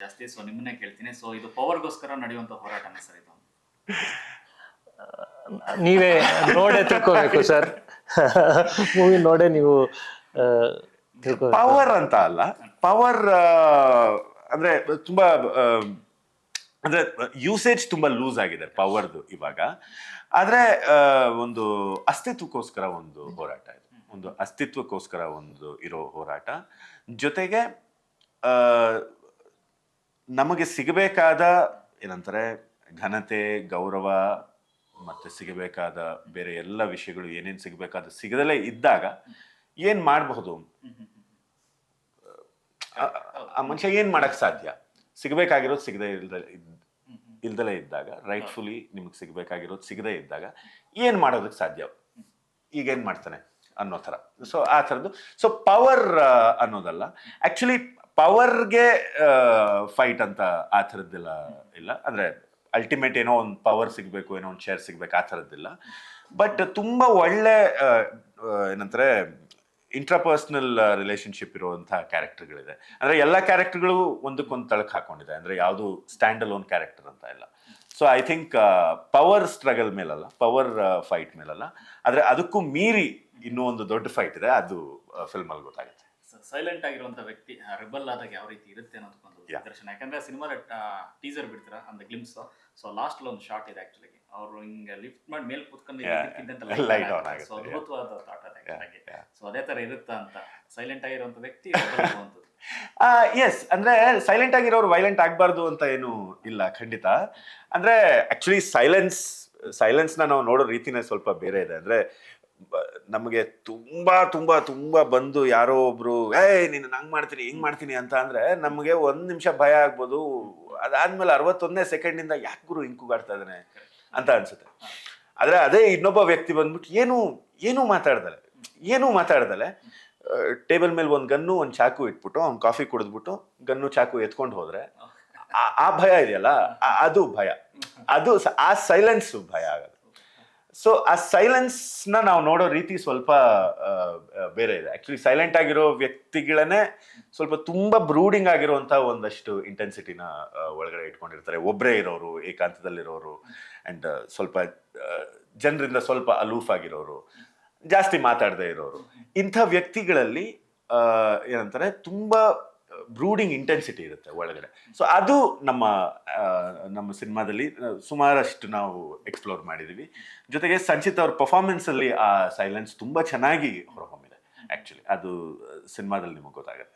ಜಾಸ್ತಿ. ಸೊ ನಿಮ್ಮನ್ನೇ ಕೇಳ್ತೀನಿ. ಸೊ ಇದು ಪವರ್ಗೋಸ್ಕರ ನಡೆಯುವಂತ ಹೋರಾಟನೇ ಸರ್ ಇದು? ನೀವೇ ನೋಡೇ ತಿಳ್ಕೋಬೇಕು ಸರ್. ಮೂವಿ ನೋಡೇ ನೀವು ತಿಳ್ಕೋಬೇಕು. ಪವರ್ ಅಂತ ಅಲ್ಲ, ಪವರ್ ಅಂದ್ರೆ ತುಂಬಾ ಅಂದ್ರೆ ಯೂಸೇಜ್ ತುಂಬಾ ಲೂಸ್ ಆಗಿದೆ ಪವರ್ದು ಇವಾಗ. ಆದ್ರೆ ಒಂದು ಅಸ್ತಿತ್ವಕ್ಕೋಸ್ಕರ ಒಂದು ಹೋರಾಟ ಇದು, ಒಂದು ಅಸ್ತಿತ್ವಕ್ಕೋಸ್ಕರ ಒಂದು ಇರೋ ಹೋರಾಟ. ಜೊತೆಗೆ ನಮಗೆ ಸಿಗಬೇಕಾದ ಏನಂತಾರೆ ಘನತೆ, ಗೌರವ ಮತ್ತೆ ಸಿಗಬೇಕಾದ ಬೇರೆ ಎಲ್ಲ ವಿಷಯಗಳು ಏನೇನು ಸಿಗಬೇಕಾದ ಸಿಗದಲೇ ಇದ್ದಾಗ ಏನ್ ಮಾಡಬಹುದು, ಆ ಮನುಷ್ಯ ಏನ್ ಮಾಡಕ್ ಸಾಧ್ಯ? ಸಿಗಬೇಕಾಗಿರೋದು ಸಿಗದೆ ಇಲ್ದಲೇ ಇದ್ದಾಗ, ರೈಟ್ಫುಲಿ ನಿಮಗೆ ಸಿಗಬೇಕಾಗಿರೋದು ಸಿಗದೆ ಇದ್ದಾಗ ಏನ್ ಮಾಡೋದಕ್ಕೆ ಸಾಧ್ಯ? ಈಗ ಏನ್ ಮಾಡ್ತಾನೆ ಅನ್ನೋ ಥರ. ಸೊ ಆ ಥರದ್ದು. ಸೊ ಪವರ್ ಅನ್ನೋದಲ್ಲ, ಆಕ್ಚುಲಿ ಪವರ್ಗೆ ಫೈಟ್ ಅಂತ ಆ ಥರದ್ದೆಲ್ಲ ಇಲ್ಲ. ಅಂದ್ರೆ ಅಲ್ಟಿಮೇಟ್ ಏನೋ ಒಂದು ಪವರ್ ಸಿಗಬೇಕು, ಏನೋ ಒಂದು ಶೇರ್ ಸಿಗ್ಬೇಕು, ಆ ಥರದ್ದಿಲ್ಲ. ಬಟ್ ತುಂಬಾ ಒಳ್ಳೆ ಏನಂತಾರೆ ಇಂಟ್ರಾಪರ್ಸನಲ್ ರಿಲೇಶನ್ಶಿಪ್ ಇರುವಂತಹ ಕ್ಯಾರೆಕ್ಟರ್ಗಳಿದೆ. ಅಂದ್ರೆ ಎಲ್ಲ ಕ್ಯಾರೆಕ್ಟರ್ಗಳು ಒಂದಕ್ಕೊಂದು ತಳಕ್ ಹಾಕೊಂಡಿದೆ. ಅಂದ್ರೆ ಯಾವುದು ಸ್ಟ್ಯಾಂಡ್ ಅಲೋನ್ ಕ್ಯಾರೆಕ್ಟರ್ ಅಂತ ಇಲ್ಲ. So I think power struggle ಮೇಲಲ್ಲ, ಪವರ್ ಫೈಟ್ ಮೇಲಲ್ಲ, ಆದ್ರೆ ಅದಕ್ಕೂ ಮೀರಿ ಇನ್ನೂ ಒಂದು ದೊಡ್ಡ ಫೈಟ್ ಇದೆ, ಅದು ಫಿಲ್ಮ್ ಅಲ್ಲಿ ಗೊತ್ತಾಗುತ್ತೆ. ಸೈಲೆಂಟ್ ಆಗಿರುವಂತ ವ್ಯಕ್ತಿ ರೆಬಲ್ ಆದಾಗ ಯಾವ ರೀತಿ ಇರುತ್ತೆ ಅನ್ನೋದಕ್ಕೊಂದು ದರ್ಶನ. ಯಾಕಂದ್ರೆ ಸಿನಿಮಾದ ಟೀಸರ್ ಬಿಡ್ತೀರಾ ಅಂದ್ರೆ ಗ್ಲಿಮ್ಸ್. ಸೊ ಲಾಸ್ಟ್ ಒಂದು ಶಾರ್ಟ್ ಇದೆ ಆಕ್ಚುಲಿ, ಅವರು ಹಿಂಗೆ ಲಿಫ್ಟ್ ಮಾಡಿ ಮೇಲೆ ಕೂತ್ಕೊಂಡು ಲೈಟ್ ಆನ್ ಆಗುತ್ತೆ. ಸೊ ಅದ್ಭುತವಾದ ಥಾಟ್ ಅದಾಗಿ. ಸೊ ಅದೇ ತರ ಇರುತ್ತಾ ಅಂತ ಸೈಲೆಂಟ್ ಆಗಿರುವಂತ ವ್ಯಕ್ತಿ ಎಸ್, ಅಂದ್ರೆ ಸೈಲೆಂಟ್ ಆಗಿರೋರು ವೈಲೆಂಟ್ ಆಗ್ಬಾರ್ದು ಅಂತ ಏನು ಇಲ್ಲ, ಖಂಡಿತ. ಅಂದ್ರೆ ಆಕ್ಚುಲಿ ಸೈಲೆನ್ಸ್ನ ನಾವು ನೋಡೋ ರೀತಿನೇ ಸ್ವಲ್ಪ ಬೇರೆ ಇದೆ. ಅಂದ್ರೆ ನಮಗೆ ತುಂಬಾ ತುಂಬಾ ತುಂಬಾ ಬಂದು ಯಾರೋ ಒಬ್ರು ನೀನು ಹಂಗ್ ಮಾಡ್ತೀನಿ ಹಿಂಗ್ ಮಾಡ್ತೀನಿ ಅಂತ ಅಂದ್ರೆ ನಮಗೆ 1 ನಿಮಿಷ ಭಯ ಆಗ್ಬೋದು. ಅದಾದ್ಮೇಲೆ 61ನೇ ಸೆಕೆಂಡಿಂದ ಯಾಕೆ ಗುರು ಹಿಂಗ್ ಕೂಗಾಡ್ತಾ ಇದ್ದಾನೆ ಅಂತ ಅನ್ಸುತ್ತೆ. ಆದ್ರೆ ಅದೇ ಇನ್ನೊಬ್ಬ ವ್ಯಕ್ತಿ ಬಂದ್ಬಿಟ್ಟು ಏನೂ ಮಾತಾಡ್ದಲೆ ಟೇಬಲ್ ಮೇಲೆ ಒಂದು ಗನ್ನು ಒಂದು ಚಾಕು ಇಟ್ಬಿಟ್ಟು ಅವ್ನು ಕಾಫಿ ಕುಡಿದ್ಬಿಟ್ಟು ಗನ್ನು ಚಾಕು ಎತ್ಕೊಂಡು ಹೋದ್ರೆ ಆ ಭಯ ಇದೆಯಲ್ಲ, ಅದು ಭಯ, ಅದು ಆ ಸೈಲೆನ್ಸ್ ಭಯ ಆಗಲ್ಲ. ಸೊ ಆ ಸೈಲೆನ್ಸ್ನ ನಾವು ನೋಡೋ ರೀತಿ ಸ್ವಲ್ಪ ಬೇರೆ ಇದೆ. ಆಕ್ಚುಲಿ ಸೈಲೆಂಟ್ ಆಗಿರೋ ವ್ಯಕ್ತಿಗಳನ್ನೇ ಸ್ವಲ್ಪ ತುಂಬಾ ಬ್ರೂಡಿಂಗ್ ಆಗಿರುವಂತ ಒಂದಷ್ಟು ಇಂಟೆನ್ಸಿಟಿನ ಒಳಗಡೆ ಇಟ್ಕೊಂಡಿರ್ತಾರೆ. ಒಬ್ಬರೇ ಇರೋರು, ಏಕಾಂತದಲ್ಲಿರೋರು, ಅಂಡ್ ಸ್ವಲ್ಪ ಜನರಿಂದ ಸ್ವಲ್ಪ ಅಲೂಫ್ ಆಗಿರೋರು, ಜಾಸ್ತಿ ಮಾತಾಡದೇ ಇರೋರು. ಇಂಥ ವ್ಯಕ್ತಿಗಳಲ್ಲಿ ಏನಂತಾರೆ ತುಂಬಾ ಬ್ರೂಡಿಂಗ್ ಇಂಟೆನ್ಸಿಟಿ ಇರುತ್ತೆ ಒಳಗಡೆ. ಸೊ ಅದು ನಮ್ಮ ಸಿನಿಮಾದಲ್ಲಿ ಸುಮಾರಷ್ಟು ನಾವು ಎಕ್ಸ್ಪ್ಲೋರ್ ಮಾಡಿದೀವಿ. ಜೊತೆಗೆ ಸಂಚಿತ್ ಅವ್ರ ಪರ್ಫಾರ್ಮೆನ್ಸ್ ಅಲ್ಲಿ ಆ ಸೈಲೆನ್ಸ್ ತುಂಬಾ ಚೆನ್ನಾಗಿ ಹೊರಹೊಮ್ಮಿದೆ. ಆಕ್ಚುಲಿ ಅದು ಸಿನಿಮಾದಲ್ಲಿ ನಿಮಗೆ ಗೊತ್ತಾಗುತ್ತೆ.